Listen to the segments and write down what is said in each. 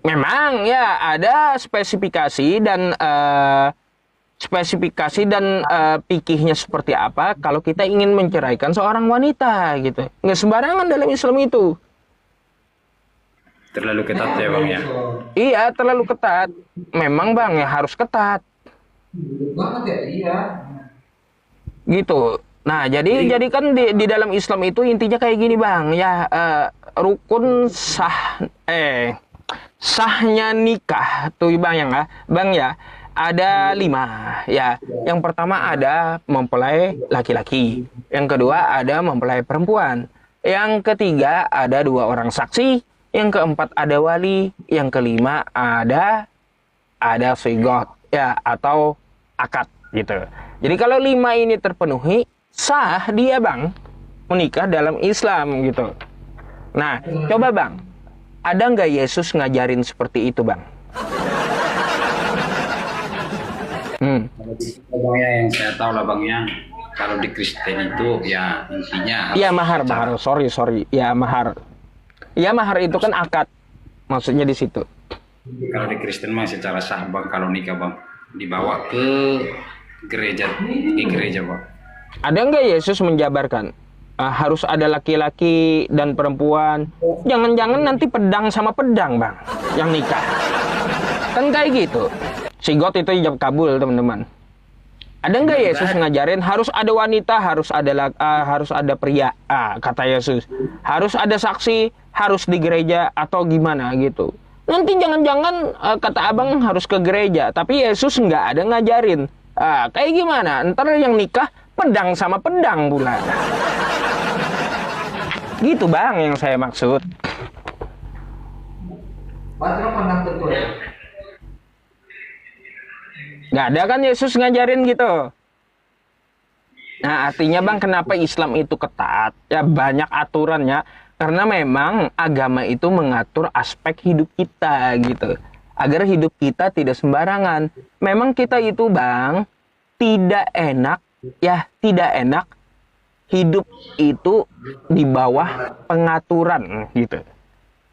memang ya ada spesifikasi dan fikihnya seperti apa kalau kita ingin menceraikan seorang wanita gitu. Nggak sembarangan dalam Islam itu. Terlalu ketat ya bang ya. Iya, terlalu ketat. Memang bang ya harus ketat. Banget ya, iya. Gitu. Nah, jadi kan di dalam Islam itu intinya kayak gini bang, ya rukun sahnya nikah tuh bang ya ada 5 ya. Yang pertama ada mempelai laki-laki, yang kedua ada mempelai perempuan, yang ketiga ada 2 orang saksi, yang keempat ada wali, yang kelima ada sigot ya atau akad gitu. Jadi kalau 5 ini terpenuhi, sah dia bang menikah dalam Islam gitu. Nah, coba bang, ada nggak Yesus ngajarin seperti itu bang? Bang ya, yang saya tahu lah bang ya, kalau di Kristen itu ya intinya Iya mahar, sorry ya mahar. Ya mahar itu kan akad, maksudnya di situ. kalau di Kristen mah secara sah bang kalau nikah bang dibawa ke gereja bang. Ada nggak Yesus menjabarkan harus ada laki-laki dan perempuan? Jangan-jangan nanti pedang sama pedang bang yang nikah. Kan kayak gitu. Sigot itu ijab kabul teman-teman. Ada nggak Yesus ngajarin harus ada wanita, harus ada pria? Kata Yesus harus ada saksi, harus di gereja atau gimana gitu. Nanti jangan-jangan kata abang harus ke gereja, tapi Yesus nggak ada ngajarin. Kayak gimana? Ntar yang nikah pedang sama pedang pula. Gitu bang yang saya maksud. Pak, lo pandang betul ya? Nggak ada kan Yesus ngajarin gitu. Nah artinya bang kenapa Islam itu ketat? Ya banyak aturannya. Karena memang agama itu mengatur aspek hidup kita gitu. Agar hidup kita tidak sembarangan. Memang kita itu bang tidak enak hidup itu di bawah pengaturan gitu.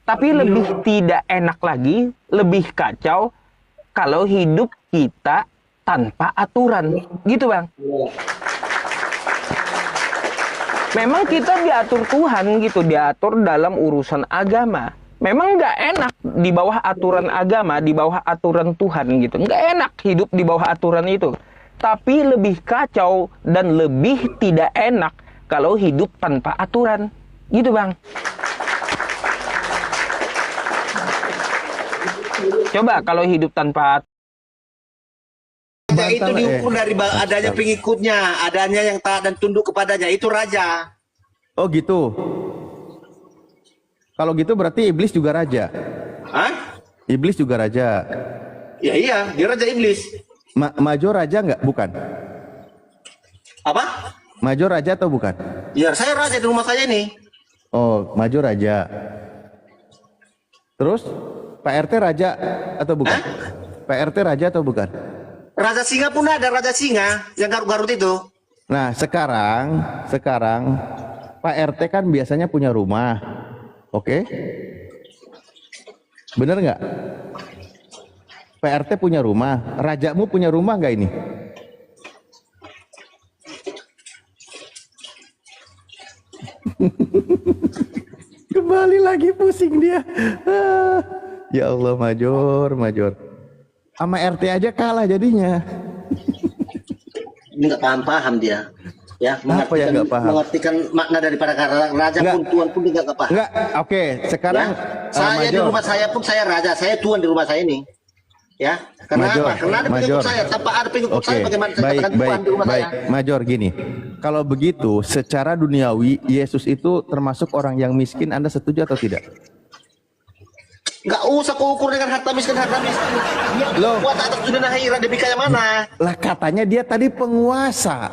Tapi lebih tidak enak lagi, lebih kacau kalau hidup kita tanpa aturan gitu bang. Memang kita diatur Tuhan gitu, diatur dalam urusan agama. Memang nggak enak di bawah aturan agama, di bawah aturan Tuhan gitu. Nggak enak hidup di bawah aturan itu. Tapi lebih kacau dan lebih tidak enak kalau hidup tanpa aturan. Gitu bang. Coba kalau hidup tanpa Raja itu diukur dari adanya pengikutnya, adanya yang taat dan tunduk kepadanya, itu raja. Oh gitu. Kalau gitu berarti iblis juga raja. Hah? Iblis juga raja. Ya iya, dia raja iblis. Majo raja nggak? Bukan. Apa? Majo raja atau bukan? Ya saya raja di rumah saya ini. Oh, Majo raja. Terus Pak RT raja atau bukan? Pak RT raja atau bukan? Raja singa pun ada, raja singa yang garut-garut itu. Nah, sekarang Pak RT kan biasanya punya rumah. Oke? Bener nggak? Pak RT punya rumah. Rajamu punya rumah nggak ini? Kembali lagi pusing dia. Ya Allah, Major. Sama RT aja kalah jadinya. Ini nggak paham dia. Ya, Apa yang nggak paham? mengartikan makna daripada raja Nggak. pun tuan pun dia nggak paham. Enggak, oke. Sekarang Ya, saya di Major. rumah saya pun saya raja, saya tuan di rumah saya ini. Ya, karena Major, apa? Karena ada pengikut Major. saya, tanpa ada pengikut Oke, saya bagaimana saya baik, katakan tuan di rumah baik. saya. Major gini, kalau begitu secara duniawi Yesus itu termasuk orang yang miskin, Anda setuju atau tidak? Nggak usah kau ukur dengan harta miskin. Dia Loh. kuat atas dunia akhirat, dia kayak mana? Lah katanya dia tadi penguasa.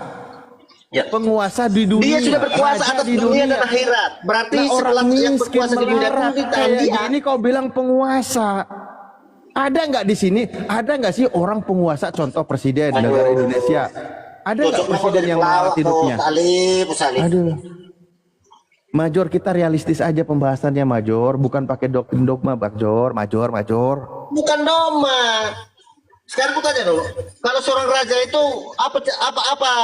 Ya. Penguasa di dunia. Dia sudah berkuasa raja atas di dunia dan akhirat. Berarti Lah, orang setelah yang miskin berkuasa di dunia melarat pun kayak dia. gini kau bilang penguasa. Ada nggak di sini? Ada nggak sih orang penguasa contoh presiden negara Indonesia? Ada nggak presiden yang melarat hidupnya? Salib. Aduh. Major, kita realistis aja pembahasannya, Major. Bukan pakai doktrin dogma, Major. Bukan doma. Sekarang aku tanya dulu, kalau seorang raja itu apa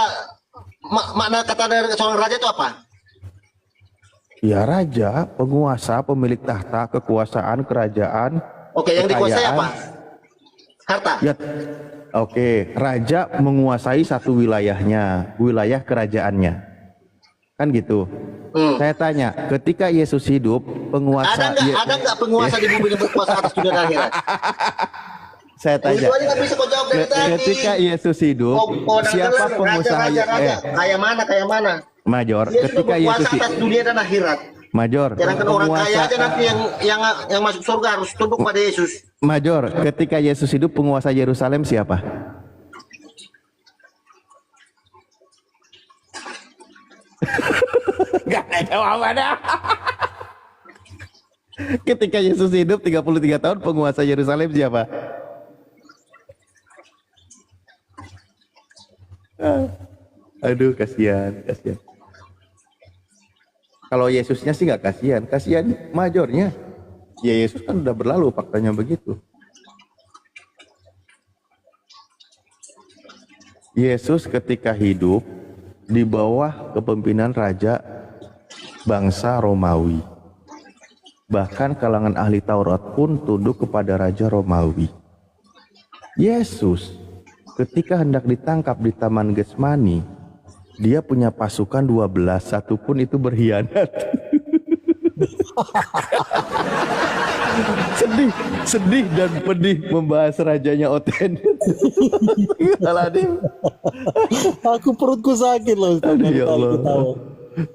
makna kata dari seorang raja itu apa? Ya raja, penguasa, pemilik tahta, kekuasaan, kerajaan. Oke, yang dikuasai kekayaan. apa? Harta. Ya, oke. Raja menguasai satu wilayahnya, wilayah kerajaannya. Kan gitu. Saya tanya, ketika Yesus hidup, penguasa Ada nggak penguasa di bumi yang berkuasa atas dunia dan akhirat? Saya tanya, Itu aja nggak bisa kau jawab dari tadi. ketika Yesus hidup, siapa pengusaha? Raja. Kayak mana? Major, Dia sudah ketika berkuasa Yesus atas dunia dan akhirat. Major, Jangan orang kaya aja nanti yang masuk surga harus tunduk pada Yesus. Major, ketika Yesus hidup, penguasa Yerusalem siapa? Gak ada jawabannya. Ketika Yesus hidup 33 tahun, penguasa Yerusalem siapa? Aduh, kasihan. Kalau Yesusnya sih nggak kasihan Majornya. Ya Yesus kan udah berlalu, faktanya begitu. Yesus ketika hidup di bawah kepemimpinan raja bangsa Romawi. Bahkan kalangan ahli Taurat pun tunduk kepada raja Romawi. Yesus ketika hendak ditangkap di Taman Getsemani, dia punya pasukan 12, satu pun itu berkhianat. sedih dan pedih membahas rajanya Oten. Aladim. Aku perutku sakit loh Ustaz. Aduh, ya Allah.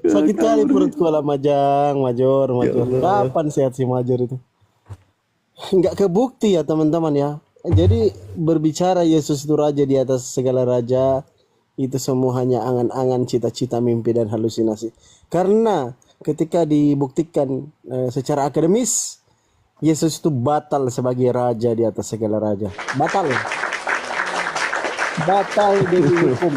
Sakit kali perutku lah Major. Kapan sehat si Major itu? Nggak kebukti ya teman-teman ya. Jadi berbicara Yesus itu raja di atas segala raja, itu semua hanya angan-angan, cita-cita, mimpi dan halusinasi. Karena ketika dibuktikan secara akademis, Yesus itu batal sebagai raja di atas segala raja. Batal demi hukum.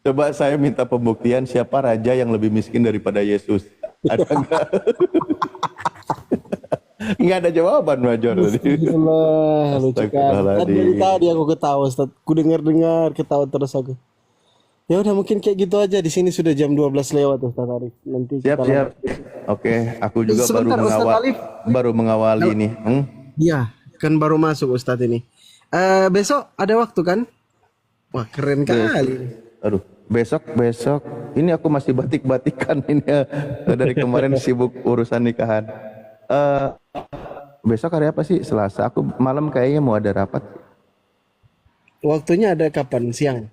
Coba saya minta pembuktian siapa raja yang lebih miskin daripada Yesus. Ada nggak? Nggak ada jawaban, Major. Alhamdulillah, lucu kan. Dari tadi aku ketawa, Ustaz. Ku dengar ketawa terus aku. Ya udah mungkin kayak gitu aja. Di sini sudah jam 12 lewat Ustaz Arif. Nanti Siap. Oke, aku juga Sebentar, baru mengawali ini. Iya, kan baru masuk Ustaz ini. Besok ada waktu kan? Wah, keren kali. Aduh, besok ini aku masih batik-batikan ini ya. Dari kemarin sibuk urusan nikahan. Besok hari apa sih? Selasa. Aku malam kayaknya mau ada rapat. Waktunya ada kapan? Siang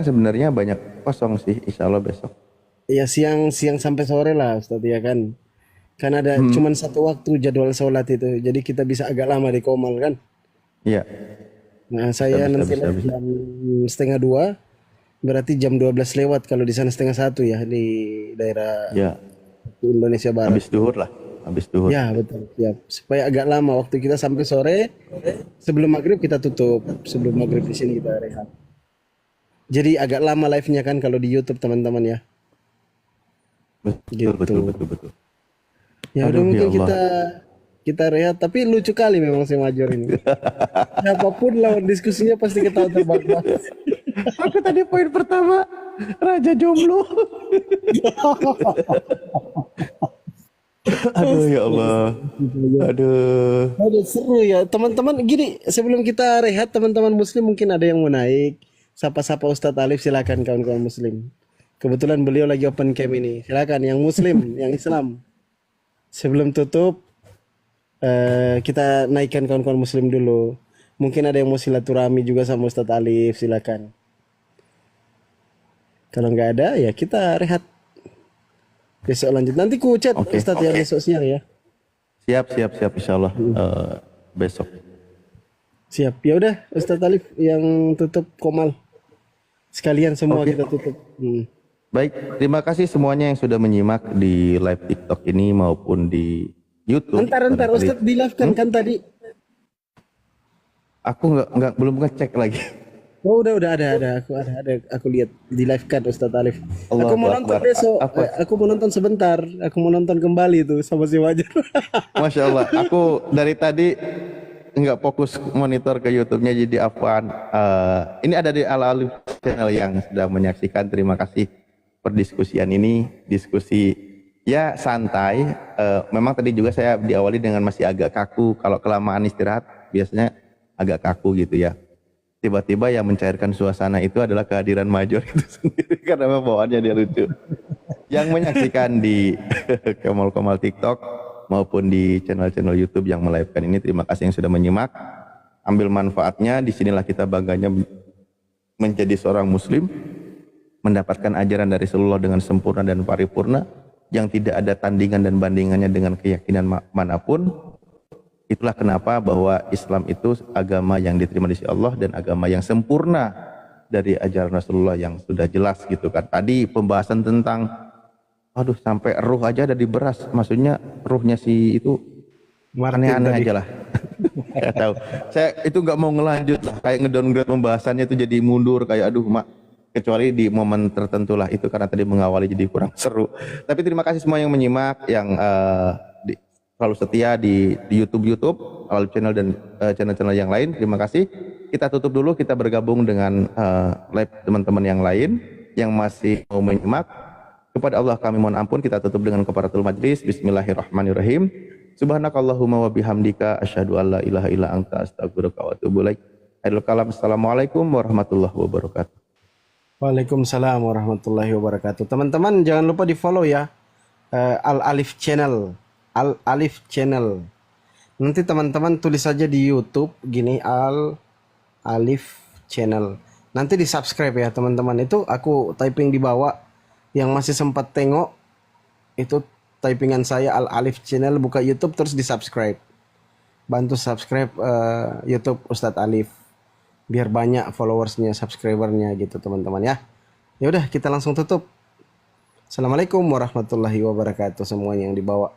sebenarnya banyak kosong sih, insya Allah besok. Ya siang sampai sore lah Ustaz ya kan. Kan ada cuman satu waktu jadwal sholat itu. Jadi kita bisa agak lama di Komal kan. Iya. Nah saya nanti bisa. jam 1:30. Berarti jam 12 lewat kalau di sana 1:30 ya di daerah Indonesia Barat. Habis duhur. Ya betul. Ya. Supaya agak lama waktu kita sampai sore. Sebelum maghrib kita tutup. Sebelum maghrib di sini kita rehat. Jadi agak lama live-nya kan kalau di YouTube teman-teman ya. Betul. Ya udah mungkin kita rehat. Tapi lucu kali memang si Major ini. Siapapun lawan diskusinya pasti ketawa terbahak-bahak. Aku tadi poin pertama Raja Jomblo. Aduh ya Allah. Aduh seru ya teman-teman. Gini sebelum kita rehat teman-teman muslim mungkin ada yang mau naik. Sapa-sapa Ustadz Alif, silakan kawan-kawan muslim. Kebetulan beliau lagi open cam ini. Silakan yang muslim, yang Islam. Sebelum tutup kita naikkan kawan-kawan muslim dulu. Mungkin ada yang mau silaturahmi juga sama Ustadz Alif, silakan. Kalau nggak ada ya kita rehat. Besok lanjut. Nanti ku chat Ustadz ya besok siang ya. Siap insyaallah besok. Siap. Ya udah Ustadz Alif yang tutup Komal. Sekalian semua kita tutup. Baik, terima kasih semuanya yang sudah menyimak di live TikTok ini maupun di YouTube. Entar Ustadz di live kan tadi. Aku belum ngecek lagi. Oh udah ada aku lihat di live kan Ustadz Alif. Aku Allahu mau nonton Akbar. besok. Apa? Aku mau nonton sebentar. Aku mau nonton kembali tuh sama si Wajar. Masya Allah, aku dari tadi nggak fokus monitor ke YouTube-nya jadi apaan. Ini ada di Al Alif channel yang sudah menyaksikan. Terima kasih perdiskusian ini, diskusi ya santai. Memang tadi juga saya diawali dengan masih agak kaku. Kalau kelamaan istirahat biasanya agak kaku gitu ya. Tiba-tiba yang mencairkan suasana itu adalah kehadiran Major itu sendiri karena memang bawaannya dia lucu. Yang menyaksikan di Komal TikTok maupun di channel-channel YouTube yang melive-kan ini, terima kasih yang sudah menyimak. Ambil manfaatnya, disinilah kita bangganya menjadi seorang muslim, mendapatkan ajaran dari Rasulullah dengan sempurna dan paripurna, yang tidak ada tandingan dan bandingannya dengan keyakinan manapun. Itulah kenapa bahwa Islam itu agama yang diterima di sisi Allah dan agama yang sempurna dari ajaran Rasulullah yang sudah jelas gitu kan. Tadi pembahasan tentang sampai ruh aja ada di beras, maksudnya ruhnya si itu aneh-aneh aja lah. Saya tahu. Saya itu nggak mau ngelanjut lah, kayak ngedowngrade pembahasannya itu jadi mundur kayak kecuali di momen tertentu lah itu karena tadi mengawali jadi kurang seru. Tapi terima kasih semua yang menyimak, yang selalu setia di YouTube, Al channel dan channel-channel yang lain. Terima kasih. Kita tutup dulu, kita bergabung dengan live teman-teman yang lain yang masih mau menyimak. Kepada Allah kami mohon ampun, kita tutup dengan kafaratul majlis. Bismillahirrahmanirrahim. Subhanakallahumma wa bihamdika asyhadu an la ilaha illa anta astaghfiruka wa atubu ilaik. Akhirul kalam. Assalamualaikum warahmatullahi wabarakatuh. Waalaikumsalam warahmatullahi wabarakatuh. Teman-teman jangan lupa di-follow ya Al Alif Channel. Al Alif Channel. Nanti teman-teman tulis saja di YouTube gini Al Alif Channel. Nanti di-subscribe ya teman-teman. Itu aku typing di bawah. Yang masih sempat tengok itu typingan saya Al Alif Channel, buka YouTube terus di-subscribe. Bantu subscribe YouTube Ustadz Alif biar banyak followersnya, subscribernya gitu teman-teman ya. Ya udah kita langsung tutup. Assalamualaikum warahmatullahi wabarakatuh semuanya yang dibawa.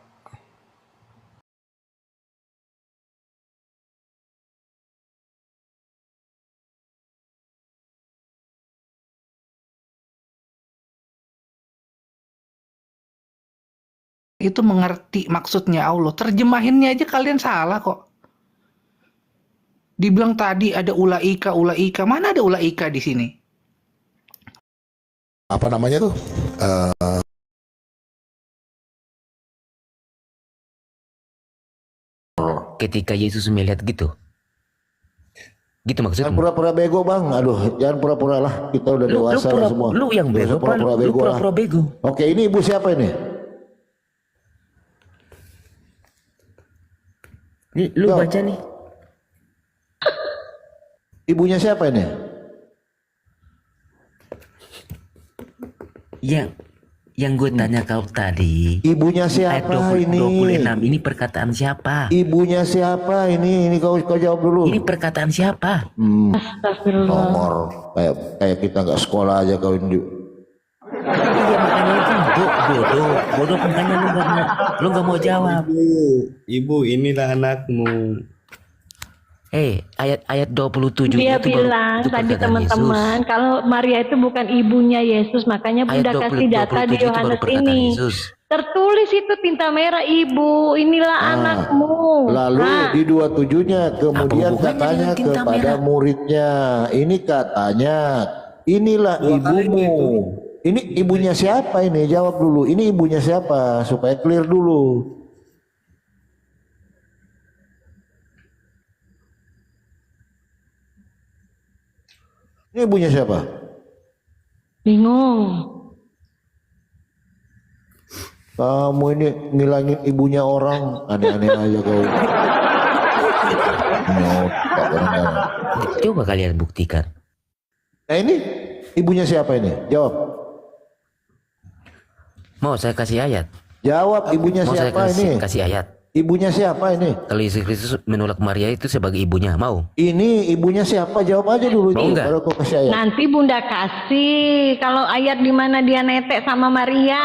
Itu mengerti maksudnya Allah. Terjemahinnya aja kalian salah kok. Dibilang tadi ada ulaika. Mana ada ulaika di sini? Apa namanya tuh? Ketika Yesus melihat gitu. Gitu maksudnya. Jangan pura-pura bego bang. Aduh, jangan pura-pura lah. Kita udah dewasa lah semua. Lu yang bego, lu pura-pura bego. Oke, ini ibu siapa ini? Nih, lu baca nih. Ibunya siapa ini? Yang gue tanya kau tadi. Ibunya Ayat siapa 20, ini? 26 ini perkataan siapa? Ibunya siapa ini? Ini kau jawab dulu. Ini perkataan siapa? Nomor kayak kita nggak sekolah aja kau ini. Iya makanya itu bodoh makanya lu nggak mau jawab. Ibu inilah anakmu. Ayat 27 dia itu bilang itu tadi perkataan teman-teman Yesus. Kalau Maria itu bukan ibunya Yesus, makanya Bunda Ayat kasih data 27 di itu baru Yohanes perkataan ini. Yesus. Tertulis itu tinta merah, ibu, inilah anakmu. Lalu di 27-nya kemudian Apa hubungannya katanya dengan tinta kepada merah? muridnya, ini katanya inilah ibumu. Ini ibunya siapa ini? Jawab dulu. Ini ibunya siapa supaya clear dulu. Ini ibunya siapa? Bingung. Kamu ini ngilangin ibunya orang, aneh-aneh aja kau. Coba kalian buktikan. Nah ini ibunya siapa ini? Jawab. Mau saya kasih ayat? Jawab, ibunya Mau siapa saya ini? kasih ayat? Ibunya siapa ini? Kalau Yesus Kristus menolak Maria itu sebagai ibunya, mau? Ini ibunya siapa? Jawab aja dulu. Mau nggak? Baru kau kasih ayat. Nanti Bunda kasih kalau ayat di mana dia netek sama Maria.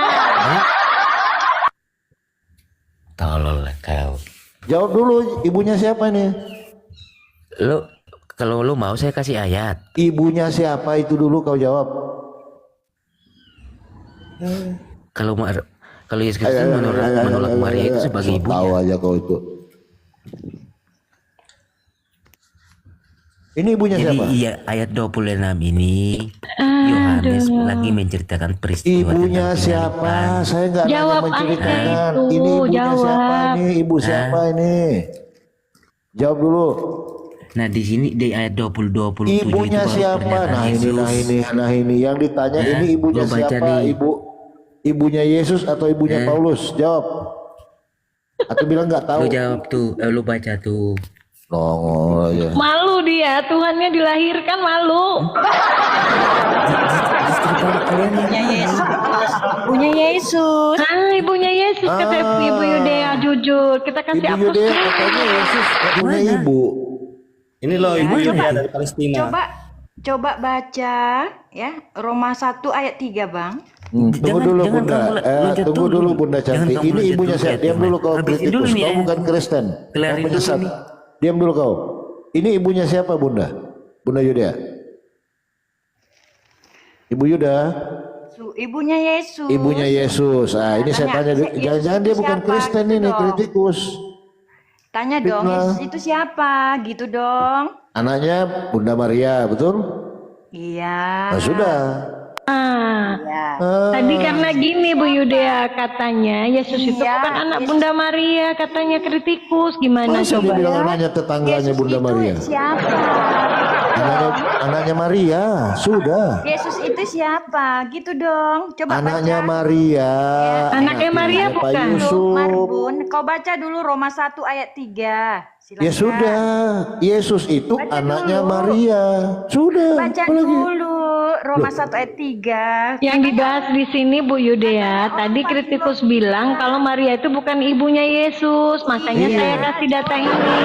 Tolol lah kau. Jawab dulu, ibunya siapa ini? Lo Kalau lo mau saya kasih ayat. Ibunya siapa itu dulu kau jawab. Kalau Yesus Kristus menolak Maria itu sebagai ibunya. Tahu aja kau itu. Ini ibunya Jadi siapa? iya, ayat 26 ini Yohanes lagi menceritakan peristiwa Ibunya tentang siapa? penyaliban. Saya nggak nanya Jawab menceritakan. aja itu, Ini ibunya siapa jawab. ini? Ibu siapa ini? Jawab dulu. Nah di sini di ayat 27 Ibunya itu baru siapa? pernyataan Nah ini, Yesus. nah ini yang ditanya ini ibunya lo baca siapa? nih. Ibunya Yesus atau ibunya Paulus? Jawab. Atau bilang nggak tahu? Lo jawab tuh, lo baca tuh. Nongol aja. Malu dia, Tuhannya dilahirkan malu. Ibunya Yesus. Ibunya Yesus. Ibunya Yesus kata Ibu Yudea, jujur. Kita kasih Ibu hapus. Yudea katanya Yesus punya ibu. Ini loh ibu Yudea dari Palestina. Coba baca ya Roma 1 ayat 3 Bang. Tunggu dulu Bunda. Tunggu dulu Bunda cantik. Ini ibunya siapa? Diam dulu kau kritikus. Kau bukan Kristen. Kau penyesat. Diam dulu kau. Ini ibunya siapa Bunda? Bunda Yudea. Ibu Yuda. Ibunya Yesus. Ibunya Yesus. Ah, ini saya tanya. Jangan-jangan dia bukan Kristen ini, kritikus. Tanya dong, Yesus itu siapa? Gitu dong. Anaknya Bunda Maria, betul? Iya. Nah, sudah. Tadi karena gini Bu Yudea katanya Yesus itu bukan anak Bunda Maria, katanya kritikus. Gimana Masa dia coba? bilang anaknya tetangganya Bunda Maria? Siapa? Anaknya Maria, sudah. Yesus itu siapa? Gitu dong. Coba Anaknya baca. Maria. Anaknya Maria Pak bukan. Yusuf. Marbun, kau baca dulu Roma 1 ayat 3. Silakan. Ya sudah, Yesus itu Baca anaknya dulu. Maria. Sudah. Baca apa lagi? dulu Roma 1 ayat 3. Yang dibahas di sini Bu Yudea, tadi kritikus bilang kalau Maria itu bukan ibunya Yesus, makanya saya kasih data ini.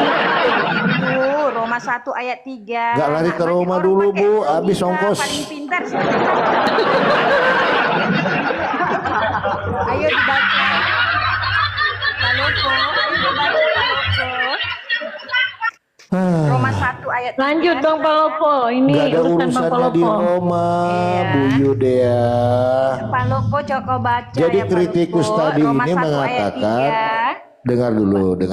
Itu Roma 1 ayat 3. Nggak lari ke Roma dulu Bu, habis ongkos. Paling pintar silakan baca. Ayo dibaca. Paloko, ayo dibaca Paloko. Roma 1 ayat 3. Lanjut Bang Palopo, ini Nggak ada urusan Bang urusannya di Palopo. Roma, Bu Yudea. Paloko coba baca. Jadi ya, kritikus Paloko. tadi Roma ini 1 ayat mengatakan, 3. dengar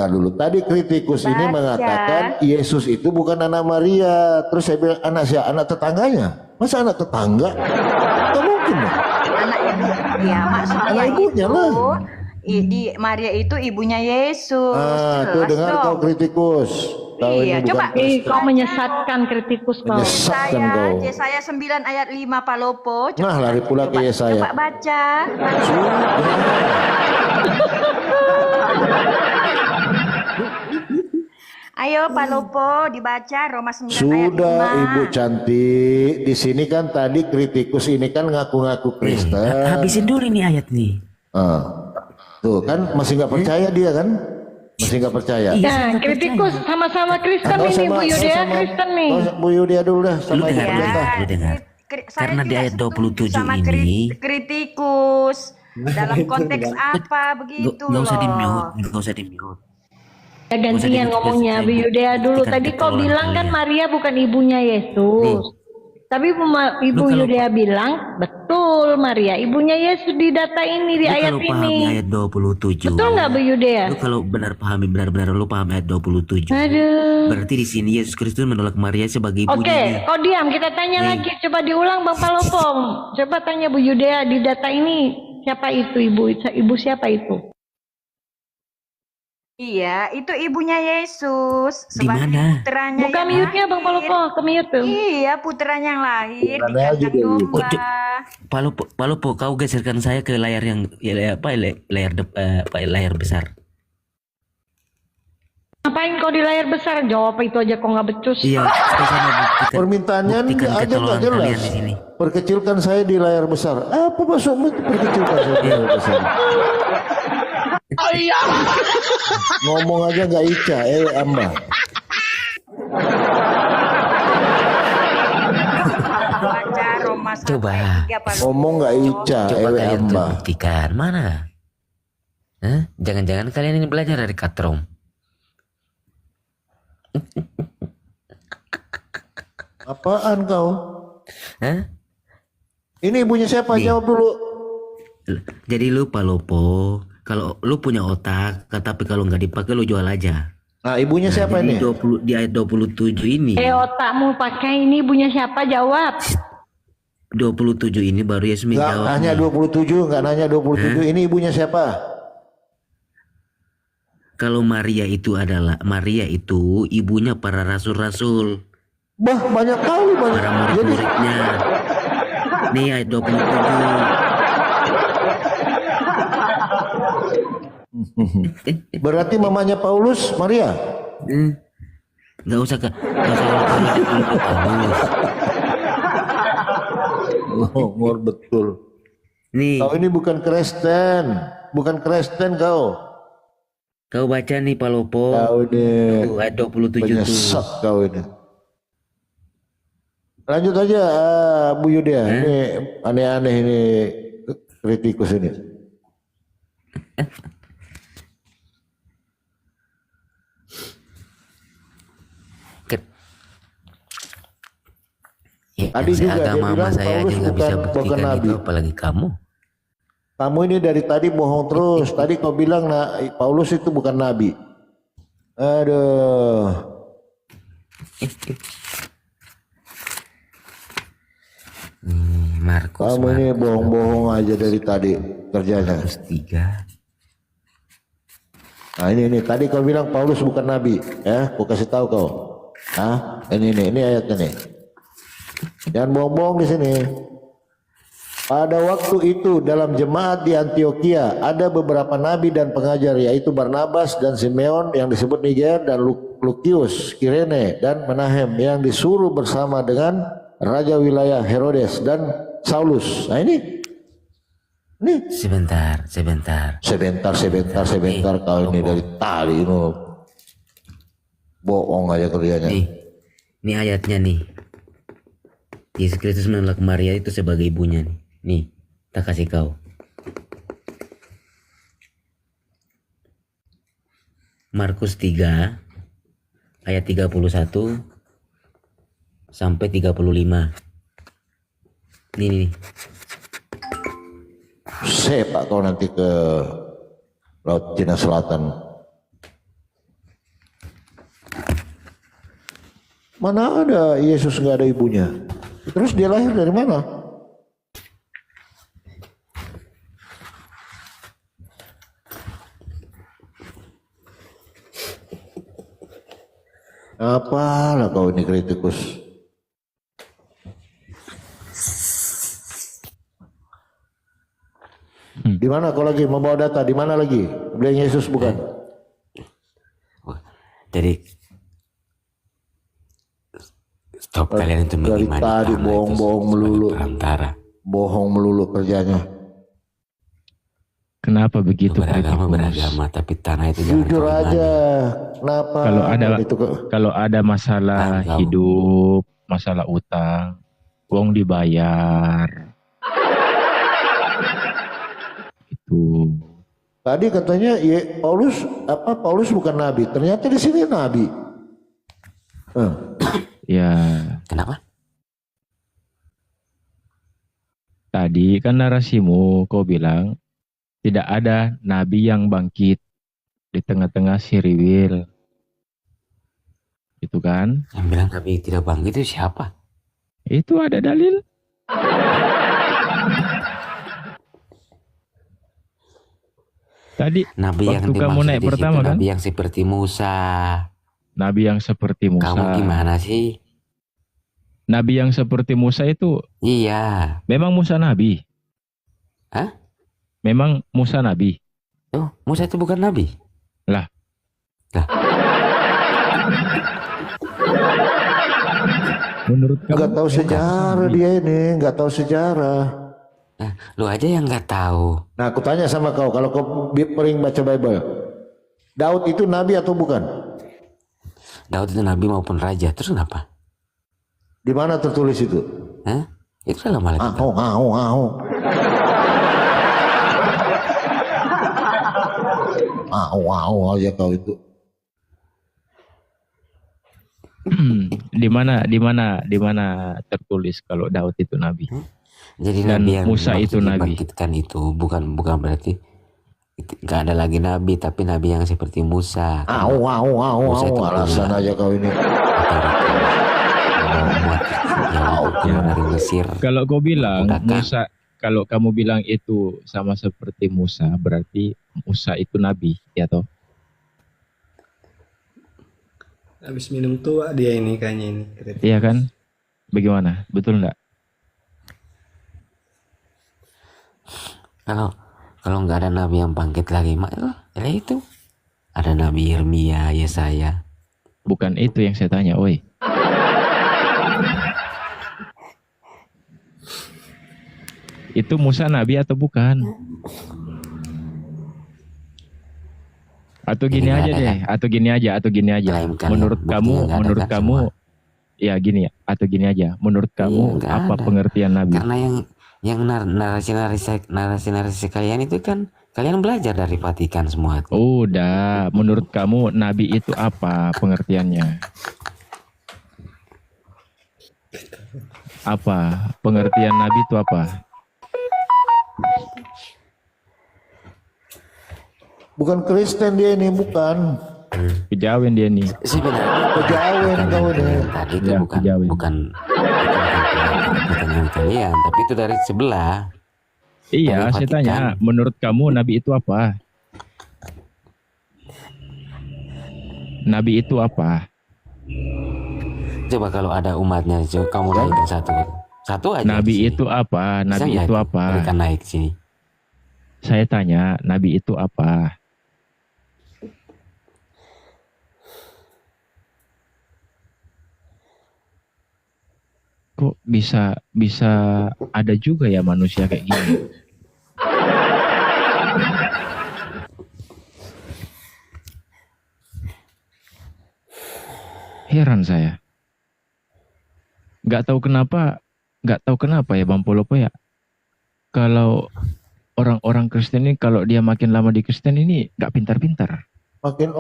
dulu. Tadi kritikus ini Baca. mengatakan Yesus itu bukan anak Maria. Terus saya bilang anak siapa? Anak tetangganya. Masa anak tetangga? Nggak mungkin dong. Anak ibu, ya maksudnya Anak ibunya itu, lah. Di Maria itu ibunya Yesus. Tuh Jelas dengar dong. kau kritikus. Kau Iya, ini bukan coba. Kristen. Kau menyesatkan kritikus kau. Menyesatkan kau. Yesaya 9 ayat 5 Palopo. Nah, lari pula ke Yesaya. Coba baca. Ayo Palopo dibaca Roma 9 ayat 5. Sudah Ibu cantik. Di sini kan tadi kritikus ini kan ngaku-ngaku Kristen. Habisin dulu ini ayat nih. Tuh kan masih nggak percaya dia kan? Masih nggak percaya. Nah, kritikus sama-sama Kristen Atau ini Bu Yudea sama- Kristen nih. Bu Yudea dulu dah Lu sama Ibu dengar, Pendeta. lu dengar. Karena di ayat 27 sama ini kritikus dalam konteks apa begitu nggak usah loh. di-mute, nggak usah di-mute. Ya gantian ngomongnya Bu Yudea dulu. Tadi kau bilang kan Maria bukan ibunya Yesus. Tapi Ibu Yudea bilang betul Maria ibunya Yesus di data ini di Lu ayat kalau pahami ini. ayat 27. Betul nggak Bu Yudea? Lu kalau benar-benar lu paham ayat 27. Aduh. Berarti di sini Yesus Kristus menolak Maria sebagai Oke, ibunya. kau diam. Kita tanya lagi. Coba diulang Bang Palopom. Coba tanya Bu Yudea di data ini siapa itu ibu? Ibu siapa itu? Iya, itu ibunya Yesus. Di mana? Putranya Buka yang mute-nya Bang lahir. Palopo, ke mute tuh. Iya, putranya yang lahir di Putranya aja kandang dia, Bu. domba. Palopo, kau geserkan saya ke layar yang layar besar. Ngapain kau di layar besar? Jawab itu aja kok nggak becus. Iya, supaya saya mau Permintaannya buktikan aja nggak ketololan jelas. kalian di sini. Perkecilkan saya di layar besar. Apa maksudmu itu perkecilkan saya di layar besar? Ngomong aja nggak ica, amba. Baca Roma 1 Coba. ayat 3 Pak. Ngomong nggak ica, Coba kalian tuh amba. buktikan mana? Hah? Jangan-jangan kalian ini belajar dari Katrom. Apaan kau? Hah? Ini ibunya siapa? Nih. Jawab dulu. Jadi lupa lo Po. Kalau lu punya otak, tapi kalau nggak dipakai lu jual aja. Nah, ibunya siapa Jadi ini? 20 di ayat 27 ini. Otakmu pakai ini ibunya siapa? Jawab. 27 ini baru Yesus Nggak menjawab. nanya 27, nggak nanya 27. Ini ibunya siapa? Kalau Maria itu ibunya para rasul-rasul. Bah, banyak kali banyak. Para murid-muridnya. Nih ayat 27. Berarti mamanya Paulus Maria? Nggak usah ke Paulus. Ngomor betul. Nih. Kau ini bukan Kristen kau. Kau baca nih Palopo. Kau ini tuh, ayat 27 penyesat tuh. kau ini. Lanjut aja Bu Yuda. Ini aneh-aneh ini kritikus ini. Ya, Tadi juga agama dia bilang saya aja Paulus nggak bisa bukan buktikan nabi. itu, apalagi kamu. Kamu ini dari tadi bohong terus. Tadi kau bilang Paulus itu bukan nabi. Aduh. Markus. Kamu ini bohong-bohong aja dari tadi kerjanya. Markus 3. Nah ini tadi kau bilang Paulus bukan nabi, ya? Aku kasih tahu kau. Ini ayatnya nih. Jangan bohong-bohong di sini. Pada waktu itu dalam jemaat di Antioquia ada beberapa nabi dan pengajar, yaitu Barnabas dan Simeon yang disebut Niger, dan Lukius, Kirene dan Menahem yang disuruh bersama dengan raja wilayah Herodes dan Saulus. Nah ini Sebentar. Kau ini dari tadi ini bohong aja kerjanya. Ini ayatnya nih. Yesus Kristus menolak Maria itu sebagai ibunya nih. Nih, tak kasih kau. Markus 3 ayat 31 sampai 35. Nih. Sepak kau nanti ke Laut Cina Selatan. Mana ada Yesus nggak ada ibunya? Terus dia lahir dari mana? Apalah kau ini kritikus. Di mana kau lagi membawa data? Di mana lagi? Bilang Yesus bukan? Jadi stop kalian itu dari tadi bohong-bohong melulu. Bohong melulu kerjanya. Kenapa begitu? Beragama, tapi tanah itu jangan jujur aja. Kenapa? Kalau ada masalah hidup, masalah utang, uang dibayar. Itu. Tadi katanya Paulus bukan nabi. Ternyata di sini nabi. Ya. Kenapa? Tadi kan narasimu kau bilang tidak ada nabi yang bangkit di tengah-tengah si riwil. Itu kan? Yang bilang nabi tidak bangkit itu siapa? Itu ada dalil. Tadi nabi yang kamu naik pertama kan? Nabi yang seperti Musa. Nabi yang seperti Musa. Kamu gimana sih? Nabi yang seperti Musa itu? Iya. Memang Musa nabi? Hah? Memang Musa nabi? Oh, Musa itu bukan nabi? Lah. Menurut kamu? Nggak tahu sejarah dia ini, nggak tahu sejarah. Nah, lu aja yang nggak tahu. Nah, aku tanya sama kau, kalau kau sering baca Bible, Daud itu nabi atau bukan? Daud itu nabi maupun raja, terus kenapa? Di mana tertulis itu? Hah? Itu dalam Alkitab. Aja kau itu. Di mana tertulis kalau Daud itu nabi? Jadi Dan nabi yang Musa itu maksud nabi. dibangkitkan itu bukan berarti nggak ada lagi nabi, tapi nabi yang seperti Musa. Musa itu alasan punya aja kau ini. yang dari Mesir. Kalau kau bilang Budakan. Musa, kalau kamu bilang itu sama seperti Musa, berarti Musa itu nabi, ya toh? Habis minum tua dia ini kayaknya ini. Iya kan? Bagaimana? Betul nggak? Kalau nggak ada nabi yang bangkit lagi, ya itu ada nabi Yeremia, Yesaya. Bukan itu yang saya tanya, oi. Itu Musa nabi atau bukan? Atau gini Ini nggak aja ada, deh, kan? atau gini aja. Melainkan Menurut buktinya kamu, nggak ada, menurut kan, kamu, semua. ya gini ya, atau gini aja. Menurut kamu nggak apa ada. pengertian nabi? Karena yang narasi kalian itu kan kalian belajar dari Vatikan semua. Udah, menurut kamu nabi itu apa pengertiannya? Apa pengertian nabi itu apa? Bukan Kristen dia ini, bukan. Kejawen dia nih. Sebenarnya Kejawen kau ini. tadi itu Ya, kejawen. bukan pertanyaan kalian, tapi itu dari sebelah. Iya, Dari saya Vatikan. tanya, menurut kamu nabi itu apa? Nabi itu apa? Coba kalau ada umatnya, coba kamu naikin satu aja. Nabi di sini. itu apa? Bisa Nabi nggak itu apa? Berikan naik sini. Saya tanya, nabi itu apa? Kok bisa ada juga ya manusia kayak gini? Heran saya. Nggak tahu kenapa ya Bang Polopo ya. Kalau orang-orang Kristen ini kalau dia makin lama di Kristen ini nggak pintar-pintar. Makin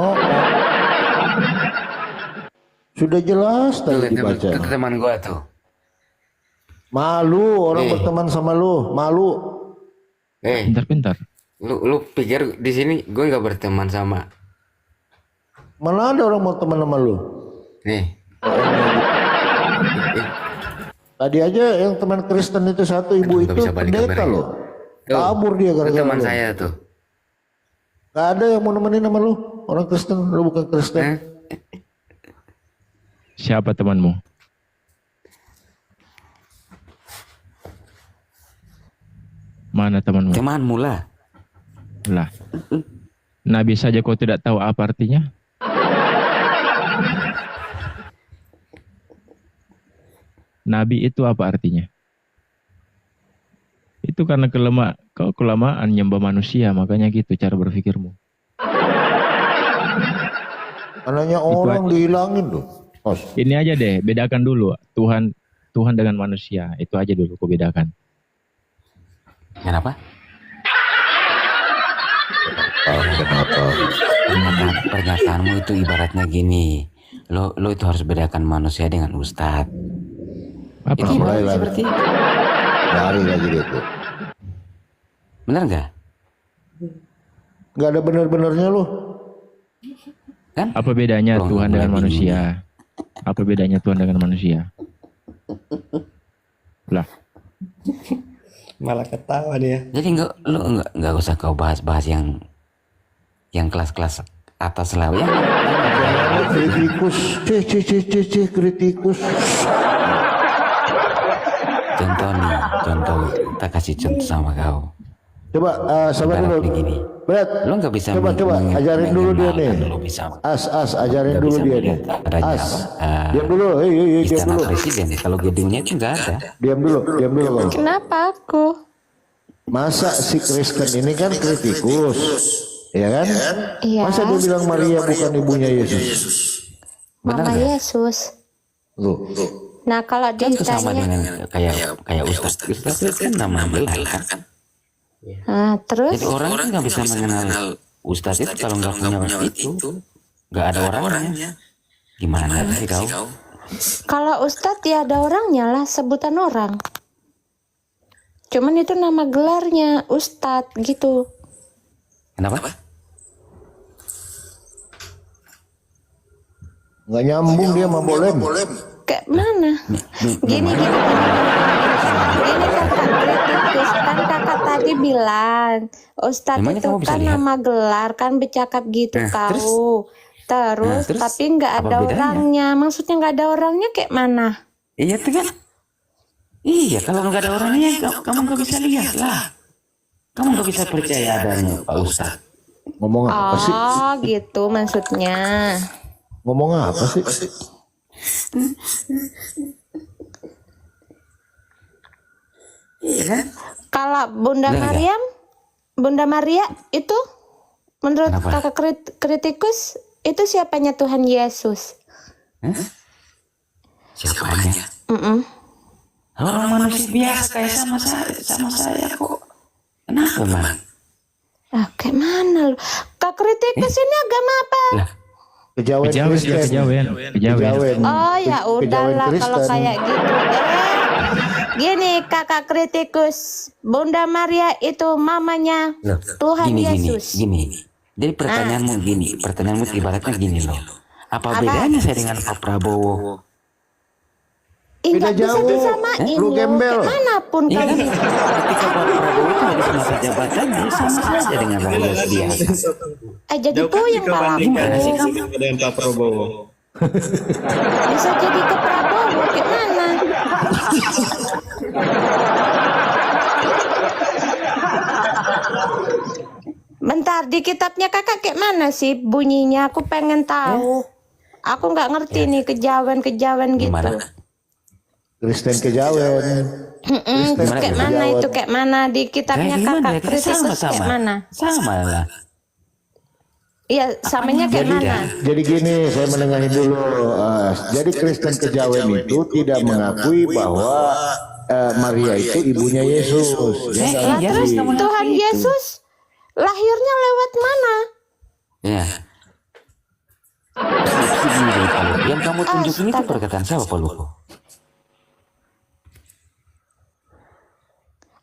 sudah jelas tadi dibaca. Itu teman gua tuh. Malu orang berteman sama lu, malu. Pintar-pintar. Lu pikir di sini gue nggak berteman sama? Mana ada orang mau teman sama lu? Tadi aja yang teman Kristen itu satu ibu Nggak itu bisa balik pendeta kameranya. loh. Tuh, Kabur dia itu gara-gara teman lu. saya tuh. Gak ada yang mau nemenin sama lu. Orang Kristen, lu bukan Kristen. Siapa temanmu? Mana temanmu? Temanmu lah. Lah. Nabi saja kau tidak tahu apa artinya? Nabi itu apa artinya? Itu karena kau kelamaan nyembah manusia, makanya gitu cara berpikirmu. Anaknya orang dihilangin tuh. Ini aja deh, bedakan dulu Tuhan dengan manusia. Itu aja dulu kau bedakan. Kenapa? Pernyataanmu itu ibaratnya gini. Lo itu harus bedakan manusia dengan ustadz. Apa? Itu Mulai lagi. seperti Lari lagi dia tuh. benar nggak? Gak ada bener-benernya lu. Kan? Apa bedanya Belum Tuhan dengan mulai manusia? Apa bedanya Tuhan dengan manusia? Lah, Malah ketawa dia. Jadi nggak usah kau bahas yang kelas-kelas atas lah ya. Kritikus, kritikus. Contoh kita kasih contoh sama kau. Coba sabar Ibarat dulu. begini. Berat. Lo nggak bisa Coba ajarin dulu dia nih. Lo bisa Ajarin nggak dulu bisa dia nih. melihat adanya Diam dulu. Diam istana dulu. presiden. Kalau gedungnya itu nggak ada. Diam dulu kau. Kenapa aku? Masa si Kristen ini kan kritikus, ya kan? Iya. Masa dia bilang Maria bukan ibunya Yesus? Mama Yesus. Loh. Nah kalau Kan itu sama ditanya, dengan kayak ustadz itu kan nama gelar kan. terus Jadi orang kan nggak bisa mengenal ustadz itu kalau nggak punya itu, nggak ada orangnya. Gimana sih kau? Kalau Ustadz ya ada orangnya lah, sebutan orang. Cuman itu nama gelarnya Ustadz gitu. Kenapa? Nggak nyambung dia sama bolem. Kayak mana? Gini kan kakak tadi bilang Ustadz Emangnya itu kamu bisa kan lihat? nama gelar kan bercakap gitu kau. Terus terus tapi nggak apa ada bedanya? orangnya. Maksudnya nggak ada orangnya kayak mana? Iya tuh kan? Iya, kalau nggak ada orangnya, kamu nggak bisa lihat lah. Kamu nggak bisa percaya adanya Pak Ustadz. Ngomong apa sih? Oh gitu maksudnya. Ngomong apa sih? Iya kan? Kalau Bunda Maria itu menurut Kenapa? kakak kritikus itu siapanya Tuhan Yesus? Siapanya? Orang manusia biasa kayak sama saya kok. Kenapa man? Ah, kayak mana lu? Kak kritikus ini agama apa? Kejawen Kristen. Kejawen. Oh ya udahlah Kristen. kalau kayak gitu. Gini kakak kritikus, Bunda Maria itu mamanya Tuhan Yesus. Gini. Jadi pertanyaanmu ibaratnya gini loh. Apa bedanya saya dengan Pak Prabowo? Nggak bisa disamain Lu loh, gembel. kemanapun Iya kamu. kan? Ketika Pak Prabowo itu habis masa jabatannya sama saja dengan rakyat biasa. Jadi puyeng palaku. Gimana sih kamu? Dengan Pak Prabowo. Bisa jadi ke Prabowo, gimana? Bentar, di kitabnya kakak kayak mana sih bunyinya? Aku pengen tahu. Aku nggak ngerti nih kejawen gitu. Gimana? Kristen kejawen. Kayak mana itu? Kayak mana di kitabnya kakak kritikus kayak mana? Sama lah. Iya, samanya kayak mana? Jadi gini, saya menengahi dulu. Jadi Kristen kejawen itu tidak mengakui bahwa Maria itu ibunya Yesus. Dia nggak Lah, ngakui. terus Tuhan Yesus lahirnya lewat mana? Ya. Yang kamu tunjukin itu perkataan siapa Pak Luko?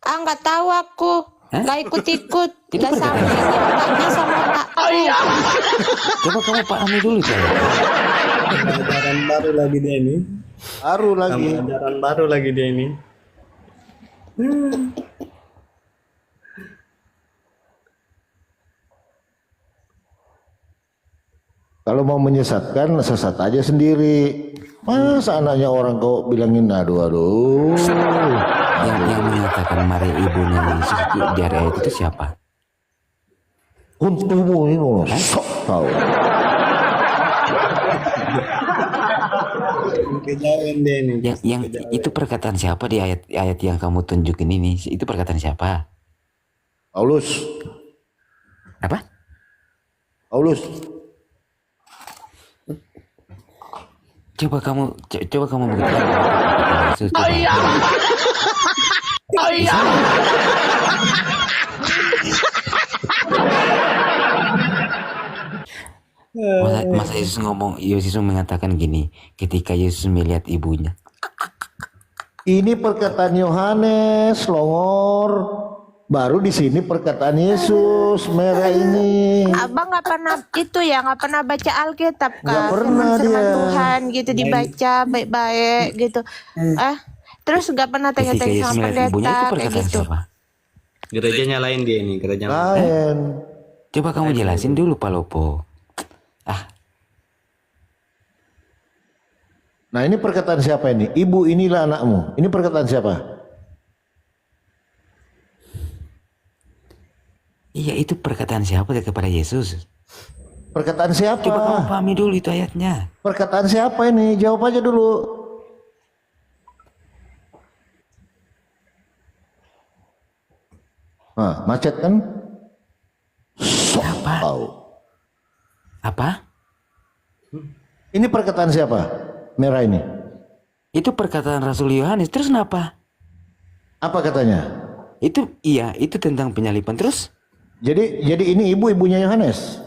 Nggak tahu aku. Nggak ikut-ikut. Nggak sama bapaknya sama otakku. Coba kamu pahami dulu saya. Ajaran baru lagi dia ini. Ajaran baru lagi dia ini. Kalau mau menyesatkan, sesat aja sendiri. Masa anaknya orang kau bilangin aduh. Yang mengatakan Maria ibunya Yesus itu di area itu siapa? Untukmu ini mau sok tahu. Kejawen dia ini. Yang itu perkataan siapa di ayat yang kamu tunjukin ini? Itu perkataan siapa? Paulus. Apa? Paulus. Coba kamu begitu. Masa Yesus mengatakan gini, ketika Yesus melihat ibunya. Ini perkataan Yohanes, Longor. Baru di sini perkataan Yesus merah ini. Abang nggak pernah nggak pernah baca Alkitab kan? Nggak pernah Firman dia. Tuhan gitu dibaca baik-baik gitu. Terus nggak pernah Ketika tanya-tanya Yesus sama melihat ibunya pendeta itu kayak perkataan gitu. siapa? Gerejanya lain dia ini, gereja Lain. Coba kamu jelasin dulu Pak Lopo. Nah ini perkataan siapa ini? Ibu inilah anakmu. Ini perkataan siapa? Iya, itu perkataan siapa kepada Yesus? Perkataan siapa? Coba kamu pahami dulu itu ayatnya. Perkataan siapa ini? Jawab aja dulu. Nah, macet kan? Apa? Apa? Ini perkataan siapa? Merah ini. Itu perkataan Rasul Yohanes. Terus kenapa? Apa katanya? Itu tentang penyaliban. Terus? Jadi ini ibunya Yohanes.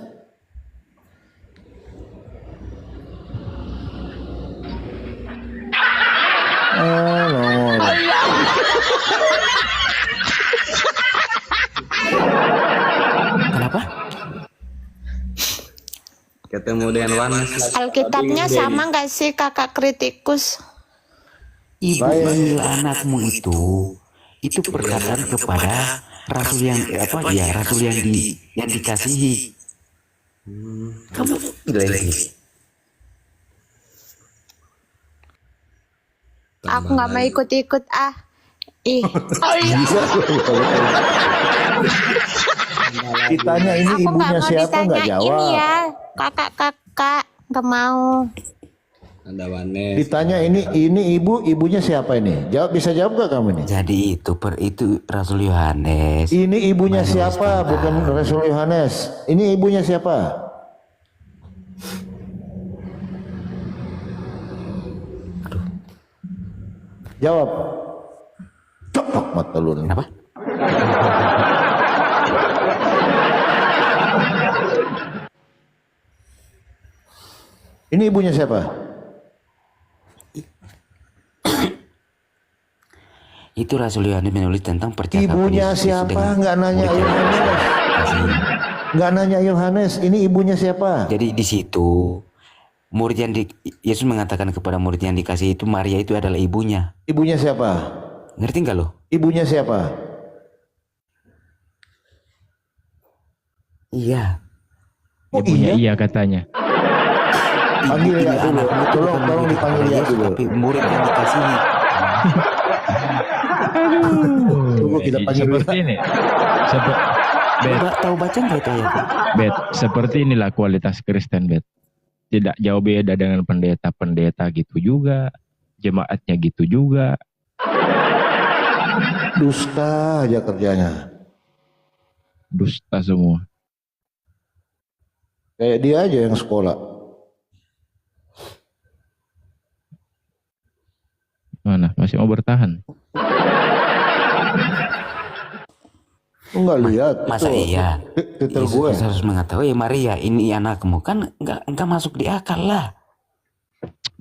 ketemu dengan Wanes. Alkitabnya sama nggak sih kakak kritikus? Ibu manggil anakmu itu perkataan kepada rasul yang rasul yang dikasihi. Kamu gini. Aku nggak mau ikut-ikut ah. Ih. Ditanya ini Aku ibunya nggak mau siapa nggak ditanyain jawab. ya, kakak-kakak nggak mau. Ada Wanes. Ditanya ini ibunya siapa ini? Bisa jawab gak kamu ini? Jadi itu Rasul Yohanes. Ini ibunya siapa? Bukan Rasul Yohanes. Ini ibunya siapa? Jawab. Cepak mata lu. Kenapa? Ini ibunya siapa? Itu Rasul Yohanes menulis tentang percakapan Ibunya Yesus siapa? dengan Nggak nanya Yohanes. Nggak nanya Yohanes. Ini ibunya siapa? Jadi di situ murid yang Yesus mengatakan kepada murid yang dikasih itu Maria itu adalah ibunya. Ibunya siapa? Ngerti nggak lo? Ibunya siapa? Iya. Oh, Ibunya iya katanya. Panggil ya dulu. Tolong dipanggil ya dulu. Tapi murid yang dikasihi. Tunggu kita panggil Seperti ini. Tahu baca nggak itu ayat? Bet, seperti inilah kualitas Kristen, Bet. Tidak jauh beda dengan pendeta-pendeta gitu juga, jemaatnya gitu juga. Dusta aja kerjanya. Dusta semua. Kayak dia aja yang sekolah. Mana? Masih mau bertahan? Enggak lihat. Masa tuh. iya? Titel gue. Yesus harus mengatakan, Maria ini anakmu, kan enggak masuk di akal lah.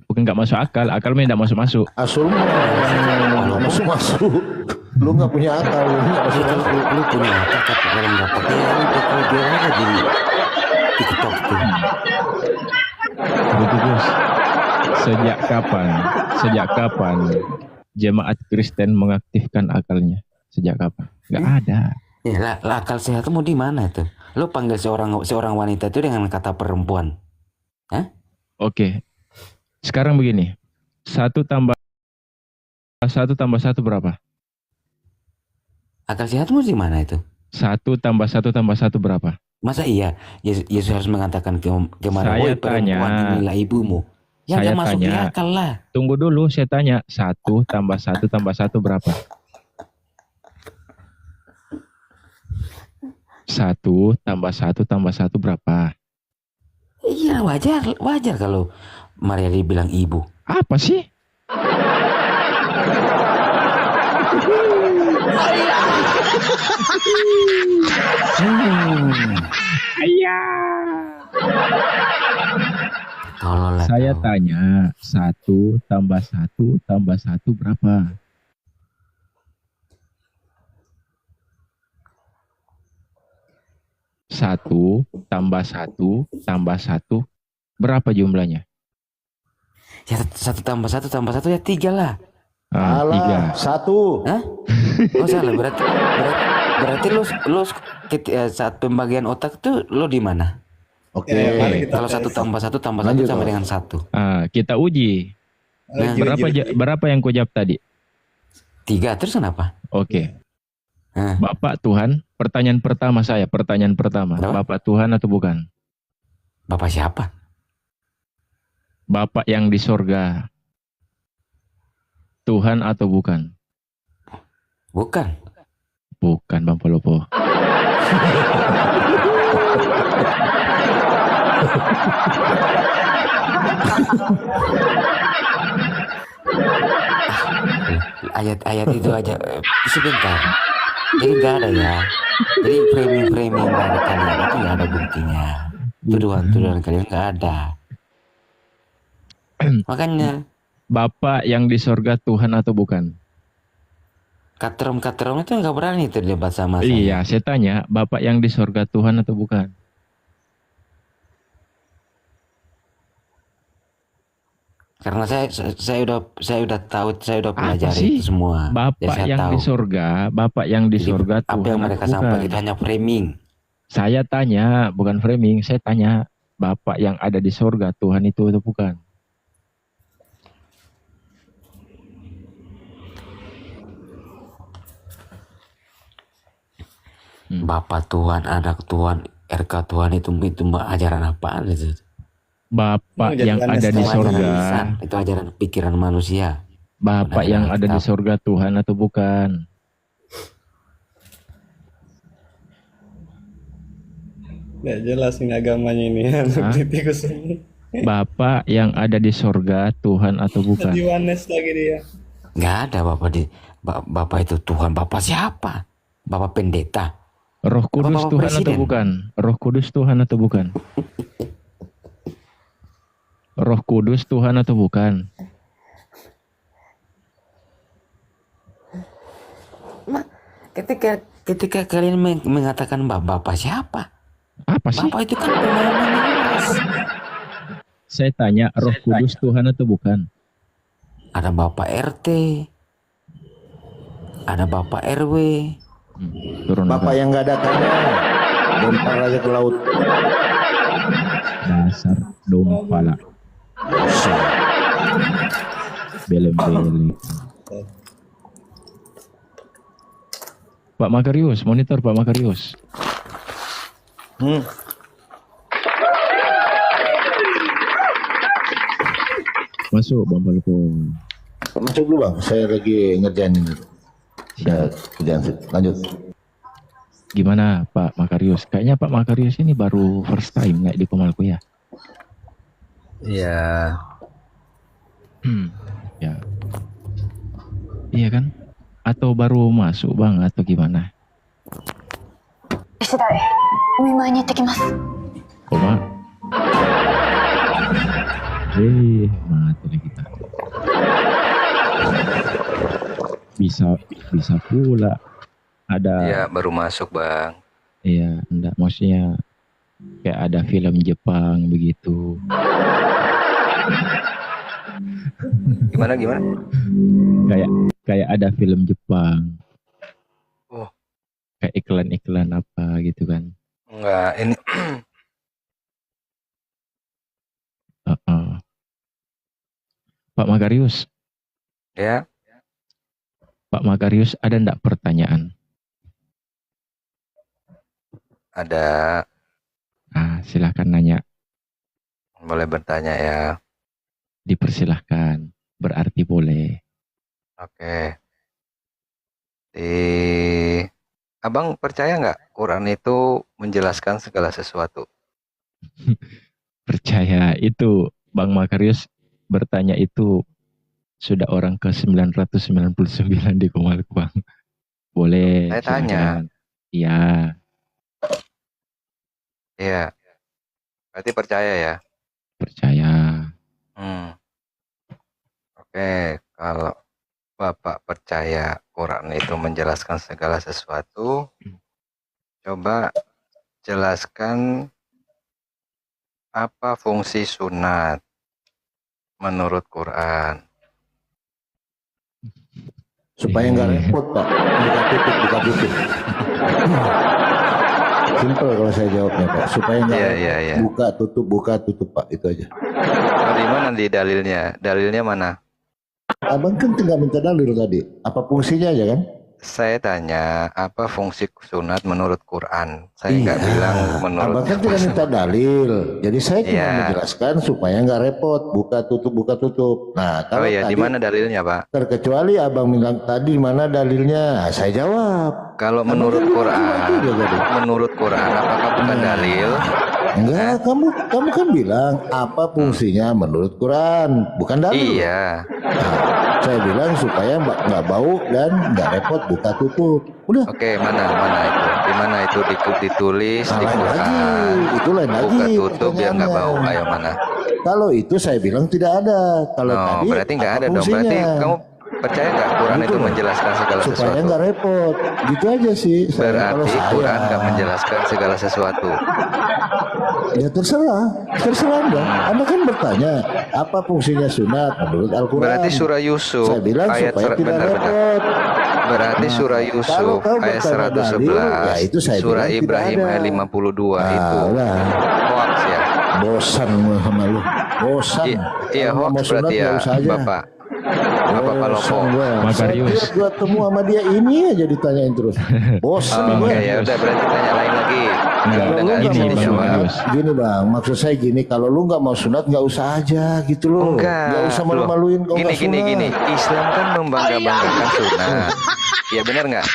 Bukan nggak masuk akal memang tidak masuk. Asul nggak masuk. Lu nggak punya akal. Lu punya akal, tapi kalau nggak pakai ya udah kau jual aja di TikTok tuh. Betul, Gus. Sejak kapan jemaat Kristen mengaktifkan akalnya? Sejak kapan? Nggak ada. Ya lah akal sehat mau di mana itu? Lu panggil seorang wanita itu dengan kata perempuan. Hah? Oke. Sekarang begini. 1 tambah 1 berapa? Akal sehatmu di mana itu? 1 tambah 1 tambah 1 berapa? Masa iya Yesus harus mengatakan ke Maria, Saya "Woi perempuan, tanya. inilah ibumu." Ya Saya nggak masuk di tanya. akal lah. Tunggu dulu, saya tanya. 1 tambah 1 tambah 1 berapa? 1 tambah 1 tambah 1 berapa? Iya wajar kalau Maria dibilang ibu. Apa sih? Tolonglah. Saya tanya 1 tambah 1 tambah 1 berapa? Satu tambah 1 tambah 1 berapa jumlahnya? Ya 1 tambah 1 tambah 1 ya 3 lah. Alah, 3. 1. Hah? Oh salah berarti lo saat pembagian otak tuh lo di mana? Oke. Kalau 1 tambah 1 tambah 1 sama dengan 1. Kita uji. Nah, Berapa yang kau jawab tadi? 3 terus kenapa? Oke. Bapak Tuhan, pertanyaan pertama. Bapak Tuhan atau bukan? Bapak siapa? Bapak yang di sorga. Tuhan atau bukan? Bukan. Bukan, Bang Polopo. Ayat itu aja sebentar. Jadi nggak ada ya. Jadi framing dari kalian itu nggak ada buktinya. Tuduhan kalian nggak ada. Makanya Bapak yang di sorga Tuhan atau bukan? Katrom itu nggak berani terlibat sama saya. Iya, saya tanya, Bapak yang di sorga Tuhan atau bukan? Karena saya udah tahu, saya udah Apa pelajari sih? itu semua. Jadi Bapak saya yang tahu. di surga, Bapak yang di Jadi, surga apa Tuhan yang atau mereka bukan? sampaikan itu hanya framing. Saya tanya, bukan framing, saya tanya Bapak yang ada di surga Tuhan itu atau bukan? Bapak Tuhan, anak Tuhan, RK Tuhan itu ajaran apaan itu? Bapak Jadi yang Anda ada di Itu ajaran surga, lisan, itu ajaran pikiran manusia. Bapak Bukan yang ajaran ada di Alkitab. surga Tuhan atau bukan? Nggak jelas ini agamanya ini. Seperti tikus ini. Bapak yang ada di surga Tuhan atau bukan? Yohanes lagi dia. Nggak ada Bapak itu Tuhan. Bapak siapa? Bapak pendeta. Roh Kudus Bapak Tuhan atau presiden. bukan? Roh Kudus Tuhan atau bukan? Roh Kudus Tuhan atau bukan? Ketika kalian mengatakan Bapak siapa? Apa sih? Bapak itu kan pemahaman. Saya tanya, Roh Kudus Tuhan atau bukan? Ada Bapak RT, ada Bapak RW. Turun Bapak yang nggak ada kanya, lempar aja ke laut. dasar dompala. Belem-belem. Pak Makarius, monitor Pak Makarius. Masuk Bang Balkon. Masuk dulu bang, saya lagi ngerjain ini. Udah kerjaan lanjut. Gimana Pak Makarius? Kayaknya Pak Makarius ini baru first time naik di Komalku ya? Iya. Ya. Iya kan? Atau baru masuk Bang atau gimana? 次第お見舞いに行ってきます。 Koma. Mati lah kita. Bisa pula ada. Iya, baru masuk, Bang. Iya, enggak maksudnya kayak ada film Jepang begitu. Gimana? Kayak ada film Jepang. Oh. Kayak iklan-iklan apa gitu kan. Enggak, ini Pak Makarius. ya. Pak Makarius, ada enggak pertanyaan? Ada. Silahkan nanya. Boleh bertanya ya. Dipersilahkan. Berarti boleh. Oke. Abang percaya nggak Quran itu menjelaskan segala sesuatu? Percaya itu Bang Makarius bertanya itu sudah orang ke 999 di Komalku Bang. Boleh. Saya tanya. Iya. Iya. Berarti percaya ya? Percaya. Oke, kalau Bapak percaya Quran itu menjelaskan segala sesuatu, coba jelaskan apa fungsi sunat menurut Quran. Supaya nggak repot pak, buka tutup. Simple kalau saya jawabnya pak, supaya nggak buka tutup pak, itu aja. Oh, di mana di dalilnya? Dalilnya mana? Abang kan tinggal minta dalil tadi, apa fungsinya aja kan? Saya tanya apa fungsi sunat menurut Quran. Saya nggak bilang menurut. Abang kan tinggal minta dalil, jadi saya cuma menjelaskan supaya nggak repot, buka tutup. Nah, kalau di mana dalilnya pak? Terkecuali abang bilang tadi mana dalilnya, saya jawab. Kalau menurut Quran, apakah bukan dalil? Enggak, kamu kan bilang apa fungsinya menurut Quran, bukan dalil. Iya. Nah, saya bilang supaya nggak bau dan nggak repot buka tutup. Udah. Oke, mana itu? Di mana itu ditulis di Quran? Itu lain lagi. Buka tutup biar nggak bau. Ayo mana? Kalau itu saya bilang tidak ada. Kalau tadi berarti nggak ada dong. fungsinya? Berarti kamu percaya nggak Quran itu menjelaskan segala supaya sesuatu? nggak repot, gitu aja sih. Berarti Quran nggak menjelaskan segala sesuatu. Ya terserah Anda kan bertanya apa fungsinya sunat menurut Al-Quran. Berarti surah Yusuf Saya bilang ayat supaya tidak repot. Berarti surah Yusuf ayat 111, ya itu saya surah bilang Ibrahim tidak ada. ayat 52 itu hoax ya. Bosan sama lu. Bosan. Iya Kalau hoax mau sunat berarti ya nggak usah aja. Bapak. Bapak Palopo. Setiap gua temu sama dia ini aja ditanyain terus. Bosan Oh, gua. oke, ya udah berarti tanya lain lagi. Kalau Udah lu nggak nggak bisa mau dijawab. sunat, gini bang, maksud saya gini, kalau lu nggak mau sunat nggak usah aja gitu loh. Nggak usah Loh, malu-maluin kalau nggak sunat. gini. Islam kan membangga-banggakan sunat. Ya benar nggak?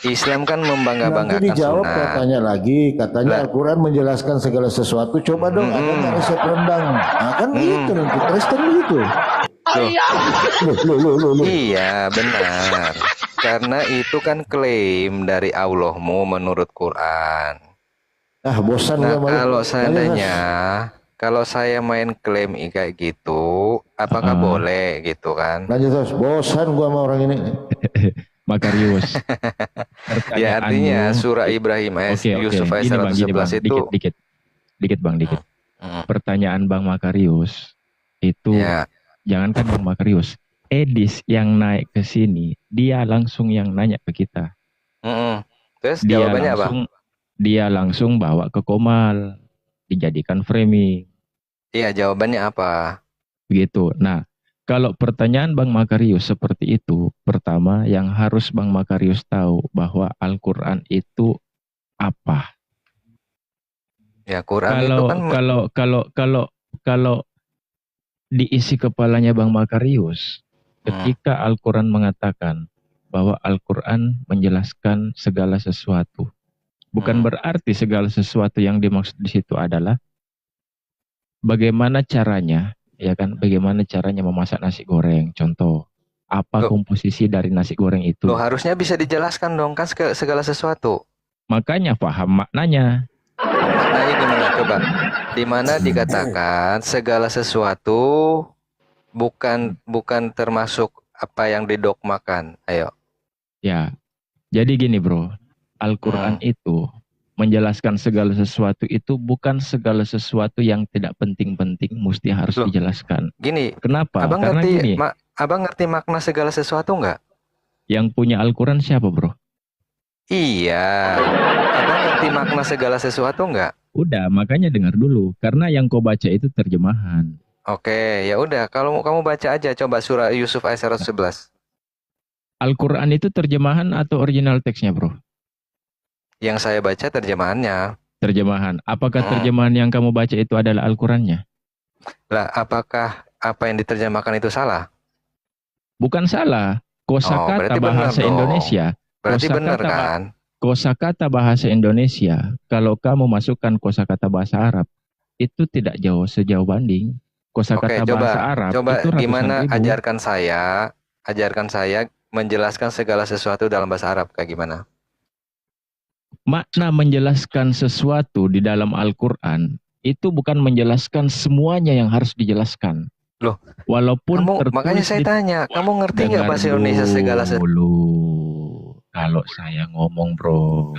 Islam kan Nanti membangga-banggakan dijawab sunat. katanya lagi, katanya Al-Quran menjelaskan segala sesuatu. Coba dong, ada nggak resep rendang? Nah kan gitu nanti Kristen gitu. Loh. Iya benar. Karena itu kan klaim dari Allahmu menurut Quran. Bosan Nah gua malu. kalau seandainya Lanjut, kalau saya main klaim kayak gitu, apakah boleh gitu kan? Lanjut terus, bosan gua sama orang ini. Makarius. Ya artinya surah Ibrahim ayat Yusuf ayat 111 itu dikit bang. Pertanyaan Bang Makarius itu jangankan Bang Makarius, Edis yang naik ke sini, dia langsung yang nanya ke kita. Terus jawabannya apa? Dia langsung bawa ke Komal, dijadikan framing. Iya, jawabannya apa? Begitu. Nah, kalau pertanyaan Bang Makarius seperti itu, pertama yang harus Bang Makarius tahu bahwa Al-Quran itu apa. Ya, Quran itu kan kalau diisi kepalanya Bang Makarius, ketika Al-Quran mengatakan bahwa Al-Quran menjelaskan segala sesuatu, bukan berarti segala sesuatu yang dimaksud di situ adalah bagaimana caranya, ya kan? Bagaimana caranya memasak nasi goreng? Contoh, apa komposisi dari nasi goreng itu? Loh, harusnya bisa dijelaskan dong kan segala sesuatu. Makanya paham maknanya. Maknanya gimana coba? Di mana dikatakan segala sesuatu bukan termasuk apa yang didogmakan. Ayo. Ya. Jadi gini, Bro. Al-Quran itu menjelaskan segala sesuatu itu bukan segala sesuatu yang tidak penting-penting mesti harus dijelaskan. Gini. Kenapa? Abang Karena ngerti gini. Abang ngerti makna segala sesuatu nggak? Yang punya Al-Quran siapa, Bro? Iya. Abang ngerti makna segala sesuatu nggak? Udah, makanya dengar dulu. Karena yang kau baca itu terjemahan. Oke, ya udah. Kalau kamu baca aja, coba surah Yusuf ayat 111. Al-Quran itu terjemahan atau original teksnya, Bro? Yang saya baca terjemahannya. Terjemahan. Apakah terjemahan yang kamu baca itu adalah Al-Qurannya? Lah, apakah apa yang diterjemahkan itu salah? Bukan salah. Kosakata berarti bahasa benar dong. Indonesia. Berarti benar kan? Kosakata bahasa Indonesia, kalau kamu masukkan kosakata bahasa Arab, itu tidak sejauh banding. Kosakata bahasa Arab coba itu ratusan gimana ribu. ajarkan saya menjelaskan segala sesuatu dalam bahasa Arab kayak gimana? Makna menjelaskan sesuatu di dalam Al-Quran itu bukan menjelaskan semuanya yang harus dijelaskan. Loh, walaupun makanya saya tanya, kamu ngerti nggak bahasa Indonesia segala sesuatu? Kalau saya ngomong, Bro,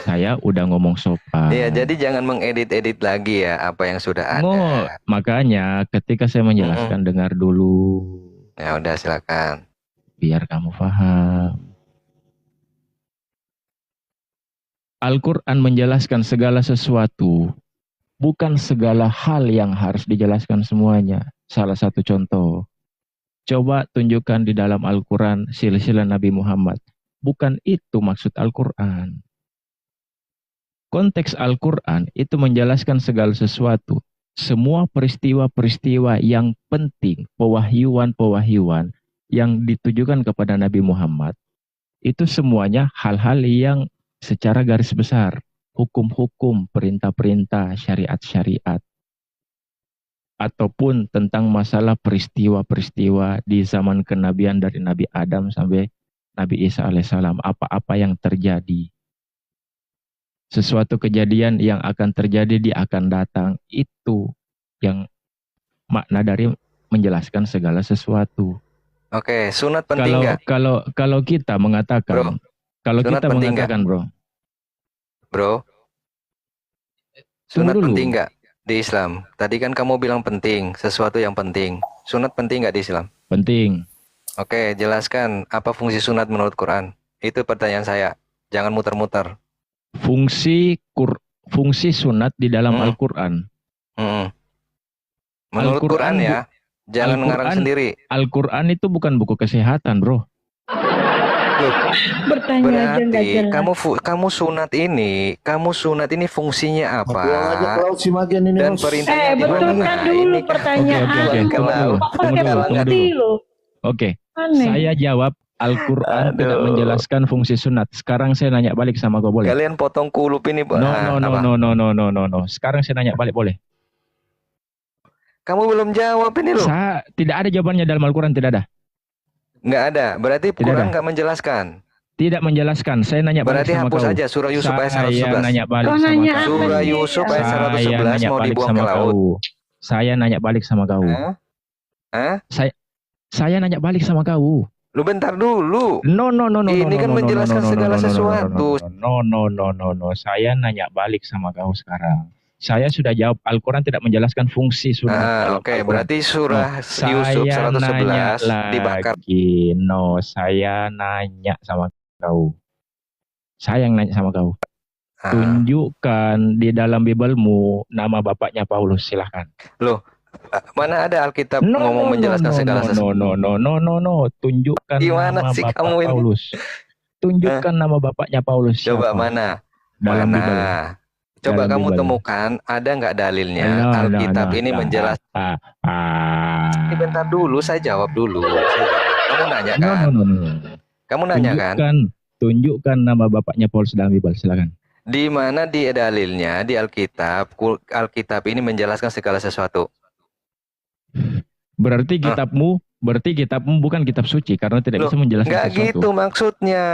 saya udah ngomong sopan. Iya, jadi jangan mengedit-edit lagi ya apa yang sudah ada. Makanya ketika saya menjelaskan, dengar dulu. Ya udah, silakan. Biar kamu paham. Al-Quran menjelaskan segala sesuatu, bukan segala hal yang harus dijelaskan semuanya. Salah satu contoh, coba tunjukkan di dalam Al-Quran silsilah Nabi Muhammad. Bukan itu maksud Al-Quran. Konteks Al-Quran itu menjelaskan segala sesuatu. Semua peristiwa-peristiwa yang penting, pewahyuan-pewahyuan yang ditujukan kepada Nabi Muhammad, itu semuanya hal-hal yang secara garis besar, hukum-hukum, perintah-perintah, syariat-syariat, ataupun tentang masalah peristiwa-peristiwa di zaman kenabian dari Nabi Adam sampai Nabi Isa alaihissalam, apa-apa yang terjadi. Sesuatu kejadian yang akan terjadi di akan datang, itu yang makna dari menjelaskan segala sesuatu. Oke, sunat penting nggak? Kalau kita mengatakan, kalau sunat kita penting mengatakan, Bro. Sunat dulu. penting nggak di Islam? Tadi kan kamu bilang penting, sesuatu yang penting. Sunat penting nggak di Islam? Penting. Oke, jelaskan apa fungsi sunat menurut Quran. Itu pertanyaan saya. Jangan muter-muter. Fungsi sunat di dalam Al-Quran. Menurut Quran ya, jangan ngarang sendiri. Al-Quran itu bukan buku kesehatan, bro. Bertanya aja nggak Berarti jelas. kamu sunat ini fungsinya apa? Dan perintahnya betulkan dulu pertanyaan. Oke, Aneh. saya jawab Al-Quran tidak menjelaskan fungsi sunat. Sekarang saya nanya balik sama kau, boleh? Kalian potong kulup ini, Pak. No. Sekarang saya nanya balik, boleh? Kamu belum jawab ini loh. Tidak ada jawabannya dalam Al-Quran, tidak ada. Nggak ada. Berarti Tidak Quran ada. nggak menjelaskan. Tidak menjelaskan. Saya nanya balik Berarti sama hapus kau. aja surah Yusuf ayat Saya 111. nanya balik Kau sama nanya kau. apa Surah sih? Yusuf ayat Saya 111 nanya mau balik dibuang sama ke laut. kau. Saya nanya balik sama kau. Hah? Saya nanya balik sama kau. Lu bentar dulu. No. Ini kan menjelaskan segala sesuatu. No. Saya nanya balik sama kau sekarang. Saya sudah jawab, Al-Quran tidak menjelaskan fungsi sunat. Oke, berarti surah Yusuf Saya 111 nanya dibakar. lagi. No, saya nanya sama kau. Saya yang nanya sama kau. Tunjukkan di dalam Bibelmu nama bapaknya Paulus, silahkan. Loh, mana ada Alkitab ngomong menjelaskan segala sesuatu? No. Tunjukkan Gimana nama sih bapak kamu ini? Paulus. Tunjukkan nama bapaknya Paulus. Coba siapa? mana? Dalam Bibel. Coba Dalam kamu Bibel. temukan, ada nggak dalilnya Alkitab ini menjelaskan? Ini bentar dulu, saya jawab dulu. Kamu nanya kan? No. Kamu nanya kan? Tunjukkan nama bapaknya Paulus dalam Bibel, silakan. Di mana di dalilnya di Alkitab ini menjelaskan segala sesuatu? Berarti kitabmu bukan kitab suci karena tidak bisa menjelaskan Nggak sesuatu. gitu maksudnya.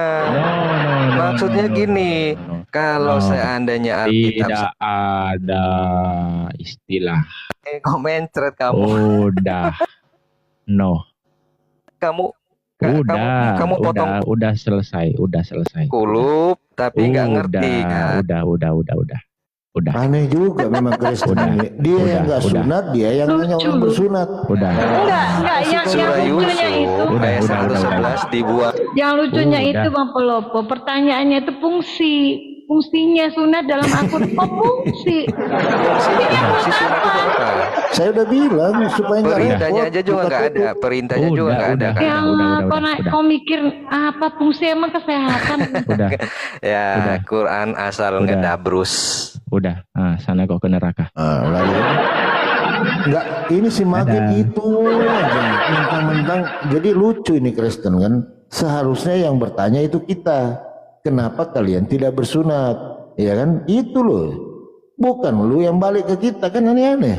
Maksudnya gini, kalau seandainya Alkitab Tidak ada istilah. kau mencret kamu. Udah. No. Kamu Udah selesai. kulup tapi nggak ngerti kan? Udah. Aneh juga memang Kristen ini. Dia yang nggak sunat, dia yang nanya orang bersunat. Udah. Enggak, yang lucunya itu. Ayat 111 dibuang. Yang lucunya itu Bang Pelopo, pertanyaannya itu fungsinya sunat dalam Al-Quran. Fungsi apa? Saya udah bilang supaya nggak Perintahnya repot. aja juga nggak ada. Perintahnya juga nggak ada kan? Kau mikir apa fungsi emang kesehatan? Ya, Quran asal ngedabrus. Udah. Sana kau ke neraka. Lalu enggak, ini si Magid itu aja mentang-mentang. Jadi lucu ini Kristen kan. Seharusnya yang bertanya itu kita. Kenapa kalian tidak bersunat? Ya kan? Itu loh. Bukan lu yang balik ke kita, kan aneh-aneh.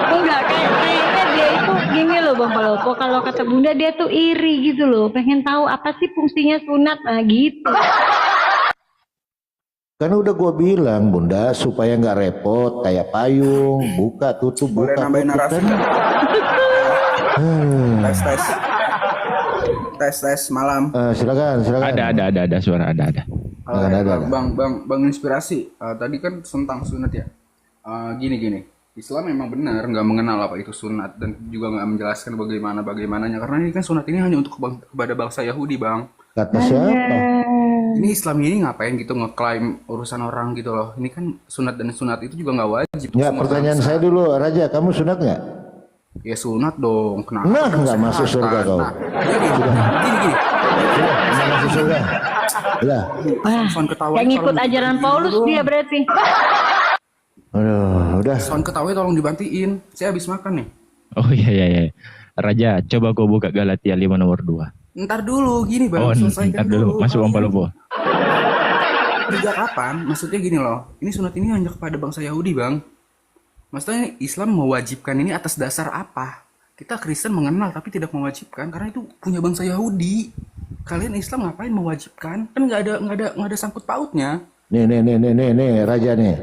Enggak, kayaknya dia itu gini loh Bang Pelopo. Kalau kata Bunda dia tuh iri gitu loh. Pengen tahu apa sih fungsinya sunat. Nah gitu. Kan udah gue bilang Bunda supaya nggak repot kayak payung, buka tutup buka nambahin tutup narasi. kan. Tes malam. Silakan. Ada suara ada. Bang inspirasi. Tadi kan tentang sunat ya. Gini. Islam memang benar nggak mengenal apa itu sunat dan juga nggak menjelaskan bagaimananya karena ini kan sunat ini hanya untuk kepada bangsa Yahudi, Bang. Kata siapa? Ini Islam ini ngapain gitu ngeklaim urusan orang gitu loh. Ini kan sunat dan sunat itu juga nggak wajib. Nggak, pertanyaan saya dulu, Raja, kamu sunat nggak? Ya sunat dong. Kenapa? Nah, nggak masuk surga kau. Gini. Nggak masuk surga. Udah. Yang ngikut ajaran Paulus dia berarti. Aduh, udah. Soal ketawa tolong dibantiin. Saya habis makan nih. Oh iya. Raja, coba kau buka Galatia 5 nomor 2. Ntar dulu, gini Bang. Selesaikan ntar dulu. Masuk Bang Pelopo. Sejak kapan? Maksudnya gini loh. Ini sunat ini hanya kepada bangsa Yahudi, Bang. Maksudnya Islam mewajibkan ini atas dasar apa? Kita Kristen mengenal tapi tidak mewajibkan karena itu punya bangsa Yahudi. Kalian Islam ngapain mewajibkan? Kan nggak ada sangkut pautnya. Nih, Raja nih.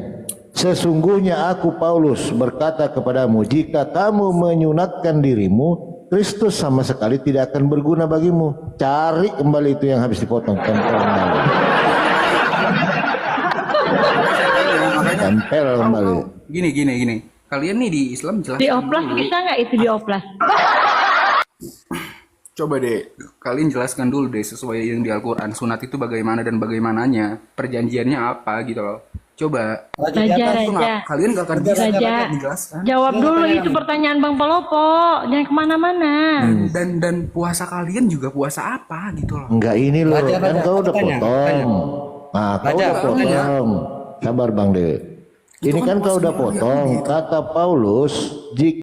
Sesungguhnya aku Paulus berkata kepadamu, jika kamu menyunatkan dirimu, Kristus sama sekali tidak akan berguna bagimu. Cari kembali itu yang habis dipotong. Makanya tempel kembali. Gini. Kalian nih di Islam jelaskan Dioplas dulu. bisa nggak itu dioplas? Coba deh, kalian jelaskan dulu deh sesuai yang di Al-Quran. Sunat itu bagaimana dan bagaimananya. Perjanjiannya apa gitu loh. Coba. Raja. Kalian gak akan bisa menjelaskan. Jawab dulu itu pertanyaan Bang Pelopo. Jangan kemana-mana. Dan puasa kalian juga puasa apa gitu loh. Enggak ini loh, kan kau udah potong. Nah, kau udah potong. Sabar Bang De. Ini kan kau udah potong. Kata Paulus, jika